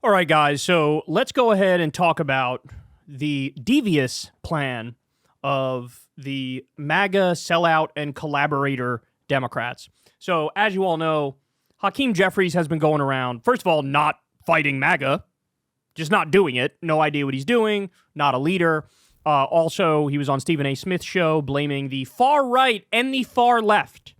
All right, guys, so let's go ahead and talk about the devious plan of the MAGA sellout and collaborator Democrats. So, as you all know, Hakeem Jeffries has been going around, first of all, not fighting MAGA, just not doing it, no idea what he's doing, not a leader. Also, he was on Stephen A. Smith's show blaming the far right and the far left,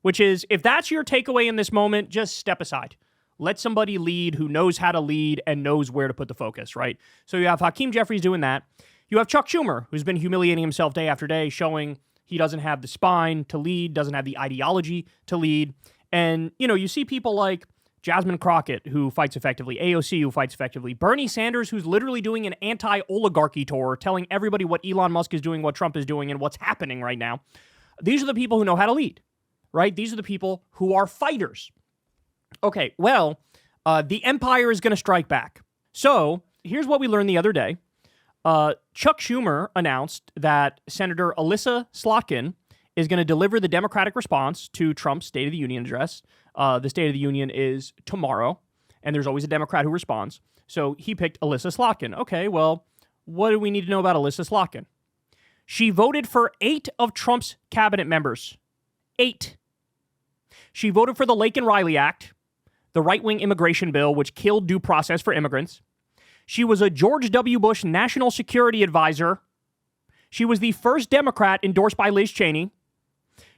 which is, if that's your takeaway in this moment, just step aside. Let somebody lead who knows how to lead and knows where to put the focus, right? So you have Hakeem Jeffries doing that. You have Chuck Schumer, who's been humiliating himself day after day, showing he doesn't have the spine to lead, doesn't have the ideology to lead. And, you know, you see people like Jasmine Crockett, who fights effectively, AOC, who fights effectively, Bernie Sanders, who's literally doing an anti-oligarchy tour, telling everybody what Elon Musk is doing, what Trump is doing, and what's happening right now. These are the people who know how to lead, right? These are the people who are fighters. Okay, well, the empire is going to strike back. So here's what we learned the other day. Chuck Schumer announced that Senator Alyssa Slotkin is going to deliver the Democratic response to Trump's State of the Union address. The State of the Union is tomorrow, and there's always a Democrat who responds. So he picked Alyssa Slotkin. Okay, well, what do we need to know about Alyssa Slotkin? She voted for 8 of Trump's cabinet members. 8. She voted for the Lake and Riley Act, the right-wing immigration bill, which killed due process for immigrants. She was a George W. Bush national security advisor. She was the first Democrat endorsed by Liz Cheney.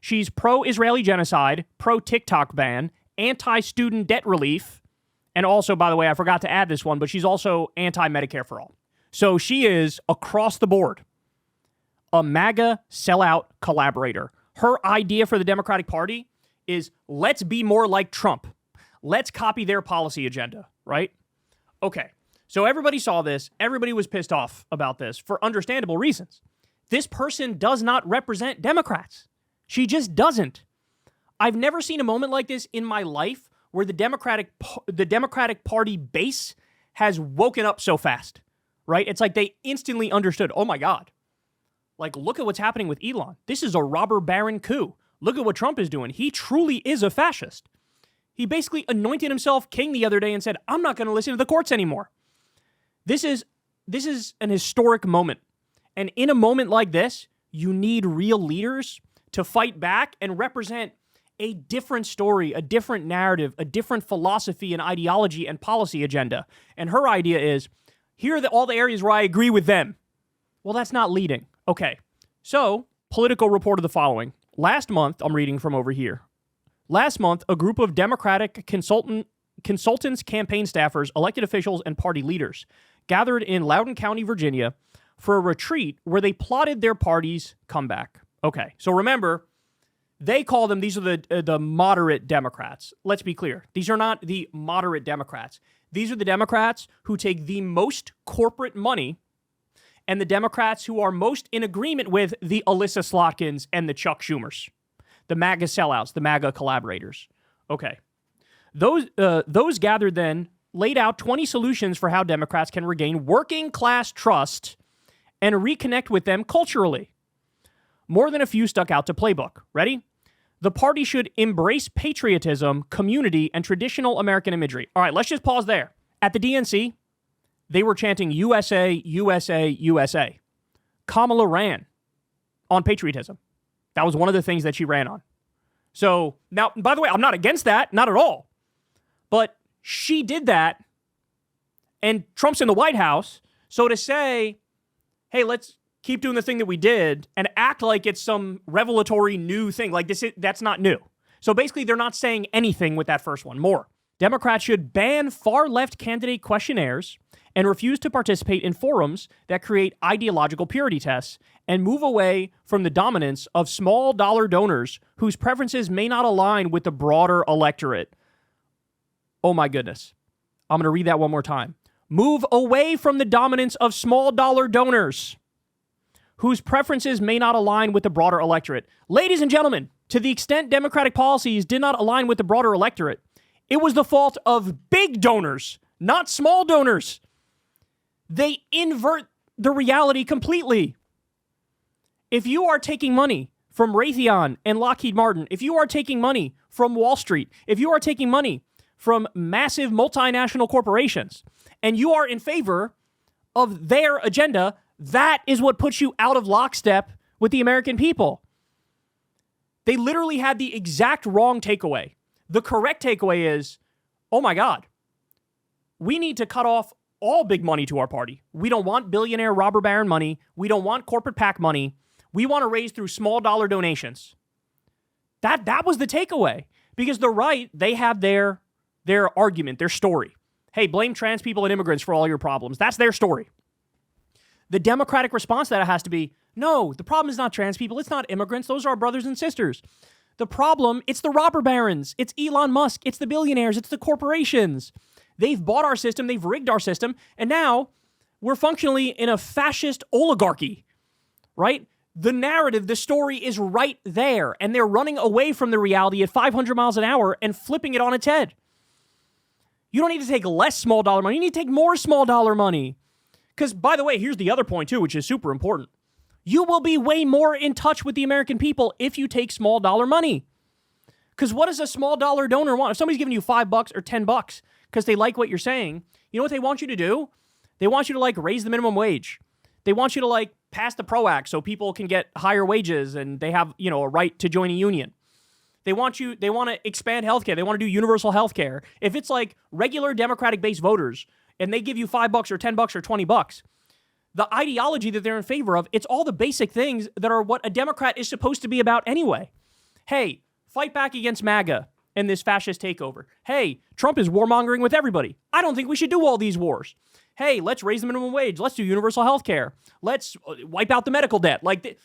She's pro-Israeli genocide, pro-TikTok ban, anti-student debt relief, and also, by the way, I forgot to add this one, but she's also anti-Medicare for all. So she is, across the board, a MAGA sellout collaborator. Her idea for the Democratic Party is, let's be more like Trump. Let's copy their policy agenda, right? Okay, so everybody saw this. Everybody was pissed off about this for understandable reasons. This person does not represent Democrats. She just doesn't. I've never seen a moment like this in my life where the Democratic Party base has woken up so fast, right? It's like they instantly understood, oh my God, like look at what's happening with Elon. This is a robber baron coup. Look at what Trump is doing. He truly is a fascist. He basically anointed himself king the other day and said, I'm not going to listen to the courts anymore. This is an historic moment. And in a moment like this, you need real leaders to fight back and represent a different story, a different narrative, a different philosophy and ideology and policy agenda. And her idea is, here are all the areas where I agree with them. Well, that's not leading. Okay, so Politico reported the following. Last month, I'm reading from over here. Last month, a group of Democratic consultants, campaign staffers, elected officials, and party leaders gathered in Loudoun County, Virginia, for a retreat where they plotted their party's comeback. Okay, so remember, they call them, these are the moderate Democrats. Let's be clear. These are not the moderate Democrats. These are the Democrats who take the most corporate money and the Democrats who are most in agreement with the Alyssa Slotkins and the Chuck Schumers, the MAGA sellouts, the MAGA collaborators. Okay. Those gathered then laid out 20 solutions for how Democrats can regain working class trust and reconnect with them culturally. More than a few stuck out to playbook. Ready? The party should embrace patriotism, community, and traditional American imagery. All right, let's just pause there. At the DNC, they were chanting USA, USA, USA. Kamala ran on patriotism. That was one of the things that she ran on. So, now, by the way, I'm not against that, not at all. But she did that, and Trump's in the White House, so to say, hey, let's keep doing the thing that we did and act like it's some revelatory new thing. Like that's not new. So basically, they're not saying anything with that first one. More. Democrats should ban far-left candidate questionnaires and refuse to participate in forums that create ideological purity tests and move away from the dominance of small-dollar donors whose preferences may not align with the broader electorate. Oh my goodness. I'm going to read that one more time. Move away from the dominance of small-dollar donors whose preferences may not align with the broader electorate. Ladies and gentlemen, to the extent Democratic policies did not align with the broader electorate, it was the fault of big donors, not small donors. They invert the reality completely. If you are taking money from Raytheon and Lockheed Martin, if you are taking money from Wall Street, if you are taking money from massive multinational corporations, and you are in favor of their agenda, that is what puts you out of lockstep with the American people. They literally had the exact wrong takeaway. The correct takeaway is, oh my God, we need to cut off all big money to our party. We don't want billionaire robber baron money. We don't want corporate PAC money. We want to raise through small dollar donations. That was the takeaway. Because the right, they have their argument, their story. Hey, blame trans people and immigrants for all your problems. That's their story. The Democratic response to that has to be, no, the problem is not trans people. It's not immigrants. Those are our brothers and sisters. The problem, it's the robber barons. It's Elon Musk. It's the billionaires. It's the corporations. They've bought our system. They've rigged our system. And now we're functionally in a fascist oligarchy, right? The narrative, the story is right there. And they're running away from the reality at 500 miles an hour and flipping it on its head. You don't need to take less small dollar money. You need to take more small dollar money. Because, by the way, here's the other point, too, which is super important. You will be way more in touch with the American people if you take small dollar money. Because what does a small dollar donor want? If somebody's giving you $5 or $10 because they like what you're saying, you know what they want you to do? They want you to, like, raise the minimum wage. They want you to, like, pass the PRO Act so people can get higher wages and they have, you know, a right to join a union. They want to expand healthcare. They want to do universal healthcare. If it's like regular Democratic-based voters and they give you $5 or $10 or $20, the ideology that they're in favor of, it's all the basic things that are what a Democrat is supposed to be about anyway. Hey, fight back against MAGA and this fascist takeover. Hey, Trump is warmongering with everybody. I don't think we should do all these wars. Hey, let's raise the minimum wage. Let's do universal healthcare. Let's wipe out the medical debt. Like,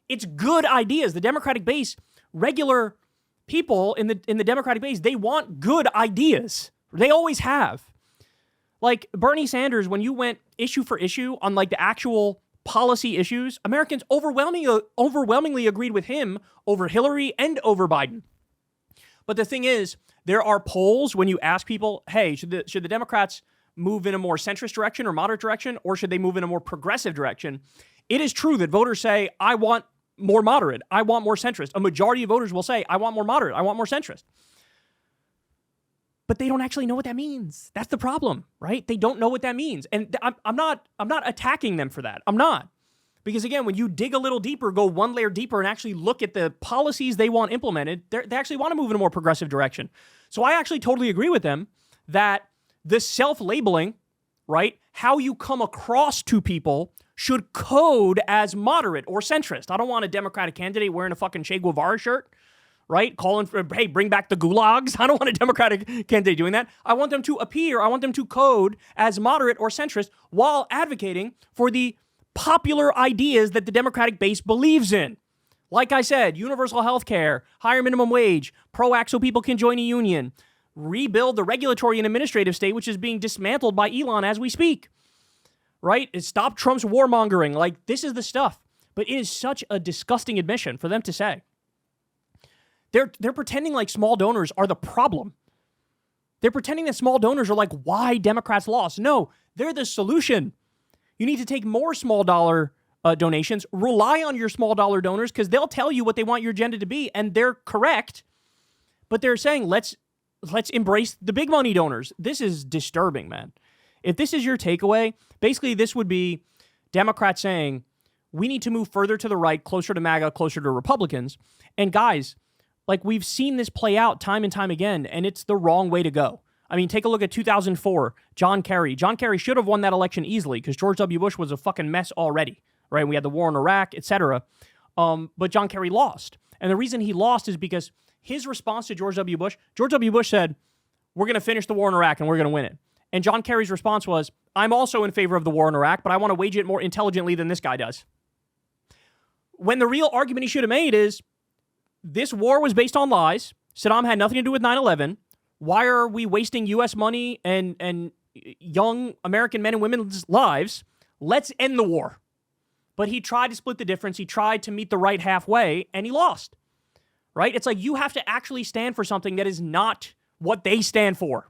it's good ideas. The Democratic base, regular people in the Democratic base, they want good ideas. They always have. Like Bernie Sanders, when you went issue for issue on like the actual policy issues, Americans overwhelmingly agreed with him over Hillary and over Biden. But the thing is, there are polls when you ask people, hey, should the Democrats move in a more centrist direction or moderate direction, or should they move in a more progressive direction? It is true that voters say, I want more moderate. I want more centrist. A majority of voters will say, I want more moderate. I want more centrist. But they don't actually know what that means. That's the problem, right? They don't know what that means. And I'm not attacking them for that. I'm not. Because again, when you dig a little deeper, go one layer deeper and actually look at the policies they want implemented, they actually want to move in a more progressive direction. So I actually totally agree with them that the self-labeling, right, how you come across to people should code as moderate or centrist. I don't want a Democratic candidate wearing a fucking Che Guevara shirt, right? Calling for, hey, bring back the gulags. I don't want a Democratic candidate doing that. I want them to appear, I want them to code as moderate or centrist while advocating for the popular ideas that the Democratic base believes in. Like I said, universal health care, higher minimum wage, PRO Act so people can join a union, rebuild the regulatory and administrative state, which is being dismantled by Elon as we speak. Right? Stop Trump's warmongering. Like, this is the stuff. But it is such a disgusting admission for them to say. They're pretending like small donors are the problem. They're pretending that small donors are like why Democrats lost. No, they're the solution. You need to take more small dollar donations. Rely on your small dollar donors because they'll tell you what they want your agenda to be, and they're correct. But they're saying let's embrace the big money donors. This is disturbing, man. If this is your takeaway, basically this would be Democrats saying we need to move further to the right, closer to MAGA, closer to Republicans. And guys, like we've seen this play out time and time again, and it's the wrong way to go. I mean, take a look at 2004, John Kerry. John Kerry should have won that election easily because George W. Bush was a fucking mess already, right? We had the war in Iraq, etc. But John Kerry lost. And the reason he lost is because his response to George W. Bush said, we're going to finish the war in Iraq and we're going to win it. And John Kerry's response was, I'm also in favor of the war in Iraq, but I want to wage it more intelligently than this guy does. When the real argument he should have made is, this war was based on lies. Saddam had nothing to do with 9/11. Why are we wasting U.S. money and young American men and women's lives? Let's end the war. But he tried to split the difference. He tried to meet the right halfway, and he lost. Right? It's like you have to actually stand for something that is not what they stand for.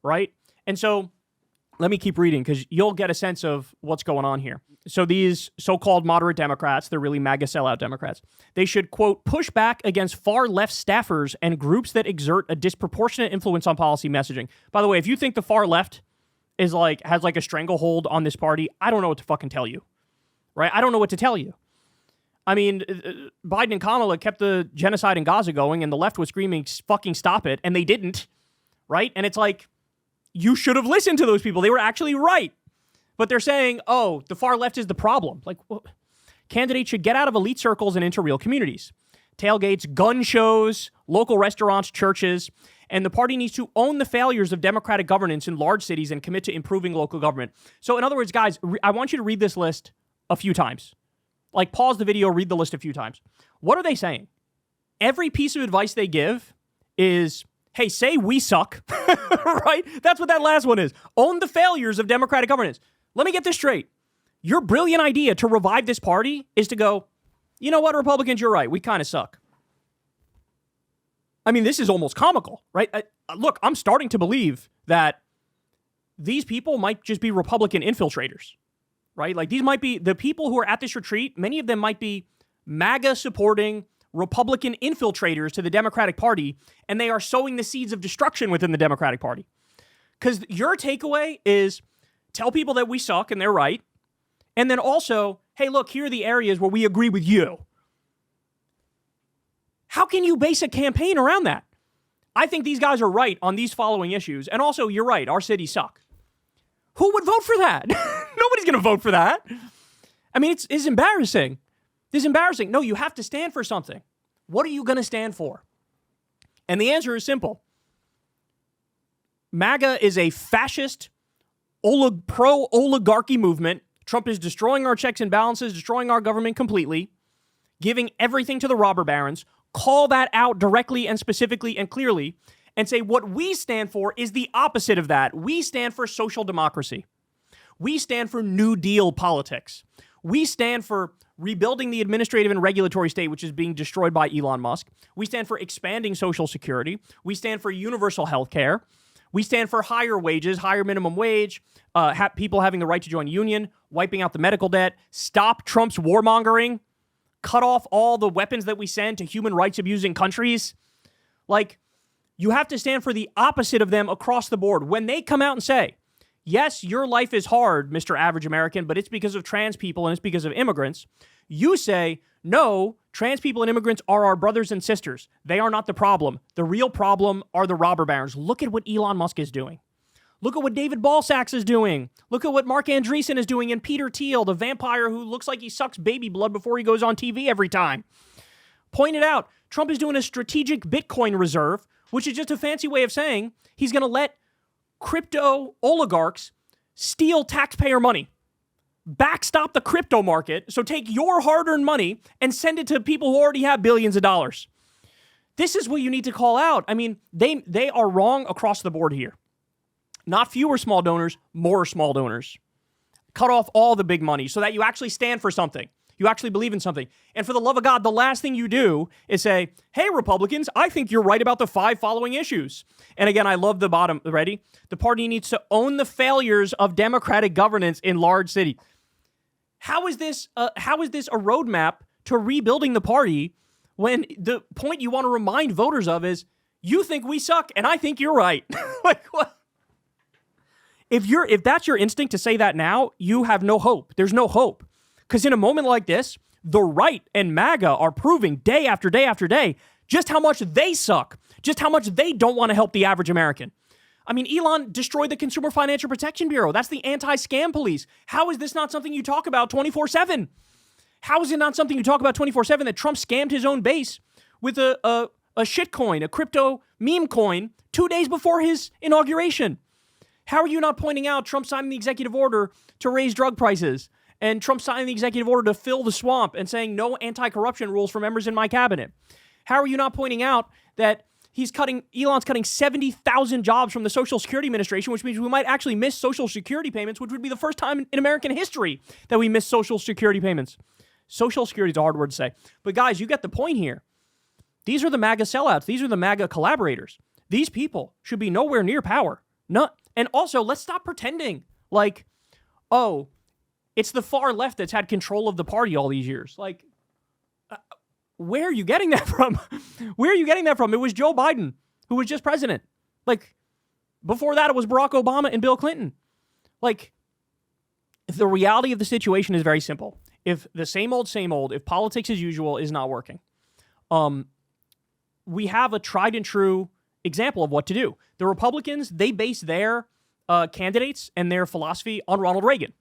Right? And so Let me keep reading because you'll get a sense of what's going on here. So these so-called moderate Democrats, they're really MAGA sellout Democrats, they should, quote, push back against far left staffers and groups that exert a disproportionate influence on policy messaging. By the way, if you think the far left has a stranglehold on this party, I don't know what to fucking tell you, right? I don't know what to tell you. I mean, Biden and Kamala kept the genocide in Gaza going, and the left was screaming, fucking stop it, and they didn't, right? And it's like, you should have listened to those people. They were actually right. But they're saying, oh, the far left is the problem. Like, well, candidates should get out of elite circles and into real communities. Tailgates, gun shows, local restaurants, churches, and the party needs to own the failures of democratic governance in large cities and commit to improving local government. So in other words, guys, I want you to read this list a few times. Like, pause the video, read the list a few times. What are they saying? Every piece of advice they give is, hey, say we suck, right? That's what that last one is. Own the failures of democratic governance. Let me get this straight. Your brilliant idea to revive this party is to go, you know what, Republicans, you're right. We kind of suck. I mean, this is almost comical, right? Look, I'm starting to believe that these people might just be Republican infiltrators, right? Like, these might be the people who are at this retreat. Many of them might be MAGA supporting Republican infiltrators to the Democratic Party, and they are sowing the seeds of destruction within the Democratic Party. Because your takeaway is tell people that we suck and they're right, and then also, hey, look, here are the areas where we agree with you. How can you base a campaign around that? I think these guys are right on these following issues, and also, you're right, our cities suck. Who would vote for that? Nobody's going to vote for that. I mean, it's embarrassing. It's embarrassing. No, you have to stand for something. What are you going to stand for? And the answer is simple. MAGA is a fascist, pro-oligarchy movement. Trump is destroying our checks and balances, destroying our government completely, giving everything to the robber barons. Call that out directly and specifically and clearly, and say what we stand for is the opposite of that. We stand for social democracy. We stand for New Deal politics. We stand for rebuilding the administrative and regulatory state, which is being destroyed by Elon Musk. We stand for expanding Social Security. We stand for universal health care. We stand for higher wages, higher minimum wage, people having the right to join a union, wiping out the medical debt, stop Trump's warmongering, cut off all the weapons that we send to human rights abusing countries. Like, you have to stand for the opposite of them across the board. When they come out and say, yes, your life is hard, Mr. Average American, but it's because of trans people and it's because of immigrants, you say, no, trans people and immigrants are our brothers and sisters. They are not the problem. The real problem are the robber barons. Look at what Elon Musk is doing. Look at what David Balsax is doing. Look at what Mark Andreessen is doing and Peter Thiel, the vampire who looks like he sucks baby blood before he goes on TV every time. Point it out. Trump is doing a strategic Bitcoin reserve, which is just a fancy way of saying he's going to let crypto oligarchs steal taxpayer money. Backstop the crypto market, so take your hard-earned money and send it to people who already have billions of dollars. This is what you need to call out. I mean, they are wrong across the board here. Not fewer small donors, more small donors. Cut off all the big money so that you actually stand for something. You actually believe in something. And for the love of God, the last thing you do is say, hey, Republicans, I think you're right about the 5 following issues. And again, I love the bottom. Ready? The party needs to own the failures of democratic governance in large cities. How is this a roadmap to rebuilding the party when the point you want to remind voters of is you think we suck and I think you're right? Like, what? If that's your instinct to say that now, you have no hope. There's no hope. Because in a moment like this, the right and MAGA are proving day after day after day just how much they suck, just how much they don't want to help the average American. I mean, Elon destroyed the Consumer Financial Protection Bureau. That's the anti-scam police. How is this not something you talk about 24/7? How is it not something you talk about 24/7 that Trump scammed his own base with a shit coin, a crypto meme coin, 2 days before his inauguration? How are you not pointing out Trump signing the executive order to raise drug prices and Trump signing the executive order to fill the swamp and saying no anti-corruption rules for members in my cabinet? How are you not pointing out that Elon's cutting 70,000 jobs from the Social Security Administration, which means we might actually miss Social Security payments, which would be the first time in American history that we miss Social Security payments. Social Security is a hard word to say. But guys, you get the point here. These are the MAGA sellouts. These are the MAGA collaborators. These people should be nowhere near power. And also, let's stop pretending like, oh, it's the far left that's had control of the party all these years. Like, where are you getting that from? Where are you getting that from? It was Joe Biden who was just president. Like, before that, it was Barack Obama and Bill Clinton. Like, the reality of the situation is very simple. If the same old, if politics as usual is not working, we have a tried and true example of what to do. The Republicans, they base their candidates and their philosophy on Ronald Reagan.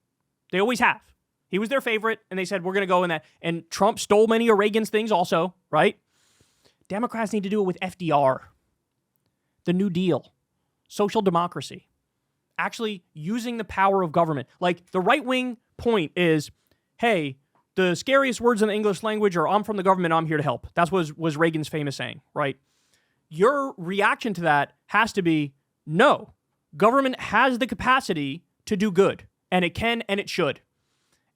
They always have. He was their favorite, and they said, we're going to go in that. And Trump stole many of Reagan's things also, right? Democrats need to do it with FDR, the New Deal, social democracy, actually using the power of government. Like, the right-wing point is, hey, the scariest words in the English language are, I'm from the government, I'm here to help. That was Reagan's famous saying, right? Your reaction to that has to be, no, government has the capacity to do good, and it can and it should.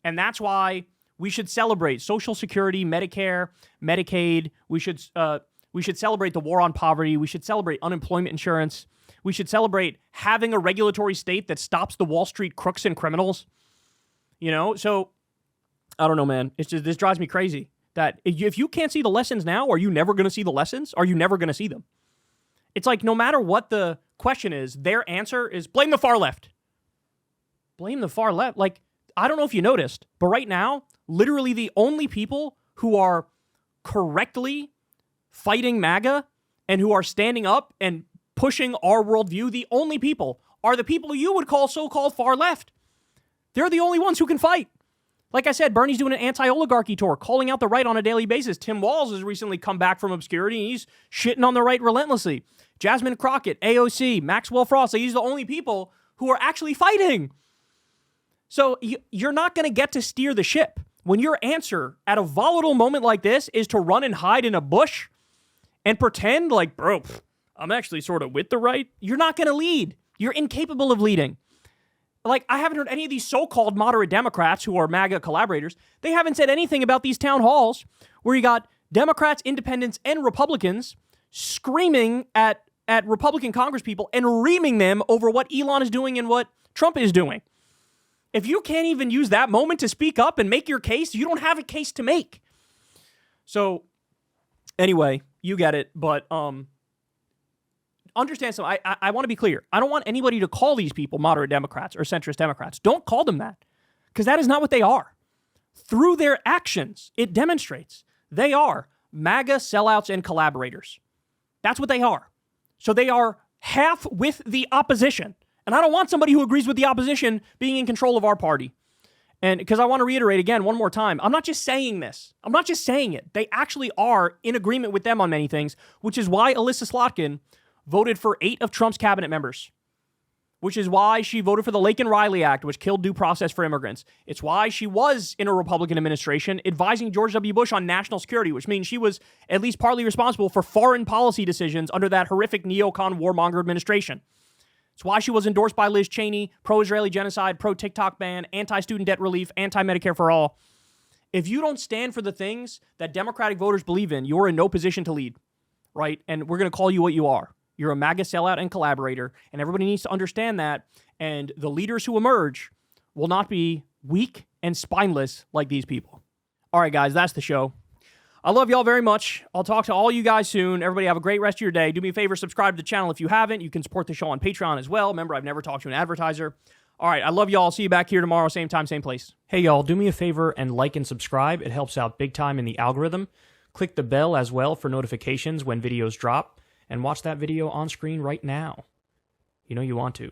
And that's why we should celebrate Social Security, Medicare, Medicaid. We should celebrate the war on poverty. We should celebrate unemployment insurance. We should celebrate having a regulatory state that stops the Wall Street crooks and criminals. You know, so I don't know, man. It's just, this drives me crazy that if you can't see the lessons now, are you never going to see the lessons? Are you never going to see them? It's like, no matter what the question is, their answer is blame the far left. Blame the far left. Like, I don't know if you noticed, but right now, literally the only people who are correctly fighting MAGA and who are standing up and pushing our worldview, the only people are the people you would call so-called far left. They're the only ones who can fight. Like I said, Bernie's doing an anti-oligarchy tour, calling out the right on a daily basis. Tim Walz has recently come back from obscurity, and he's shitting on the right relentlessly. Jasmine Crockett, AOC, Maxwell Frost, these are the only people who are actually fighting. So you're not going to get to steer the ship. When your answer at a volatile moment like this is to run and hide in a bush and pretend like, bro, I'm actually sort of with the right, you're not going to lead. You're incapable of leading. Like, I haven't heard any of these so-called moderate Democrats who are MAGA collaborators. They haven't said anything about these town halls where you got Democrats, independents, and Republicans screaming at Republican congresspeople and reaming them over what Elon is doing and what Trump is doing. If you can't even use that moment to speak up and make your case, you don't have a case to make. So, anyway, you get it, but understand something. I want to be clear. I don't want anybody to call these people moderate Democrats or centrist Democrats. Don't call them that, because that is not what they are. Through their actions, it demonstrates they are MAGA sellouts and collaborators. That's what they are. So they are half with the opposition. And I don't want somebody who agrees with the opposition being in control of our party. And because I want to reiterate again one more time, I'm not just saying this. I'm not just saying it. They actually are in agreement with them on many things, which is why Alyssa Slotkin voted for 8 of Trump's cabinet members, which is why she voted for the Laken-Riley Act, which killed due process for immigrants. It's why she was in a Republican administration advising George W. Bush on national security, which means she was at least partly responsible for foreign policy decisions under that horrific neocon warmonger administration. It's why she was endorsed by Liz Cheney, pro-Israeli genocide, pro-TikTok ban, anti-student debt relief, anti-Medicare for all. If you don't stand for the things that Democratic voters believe in, you're in no position to lead, right? And we're going to call you what you are. You're a MAGA sellout and collaborator, and everybody needs to understand that. And the leaders who emerge will not be weak and spineless like these people. All right, guys, that's the show. I love y'all very much. I'll talk to all you guys soon. Everybody have a great rest of your day. Do me a favor, subscribe to the channel if you haven't. You can support the show on Patreon as well. Remember, I've never talked to an advertiser. All right, I love y'all. See you back here tomorrow, same time, same place. Hey, y'all, do me a favor and like and subscribe. It helps out big time in the algorithm. Click the bell as well for notifications when videos drop, and watch that video on screen right now. You know you want to.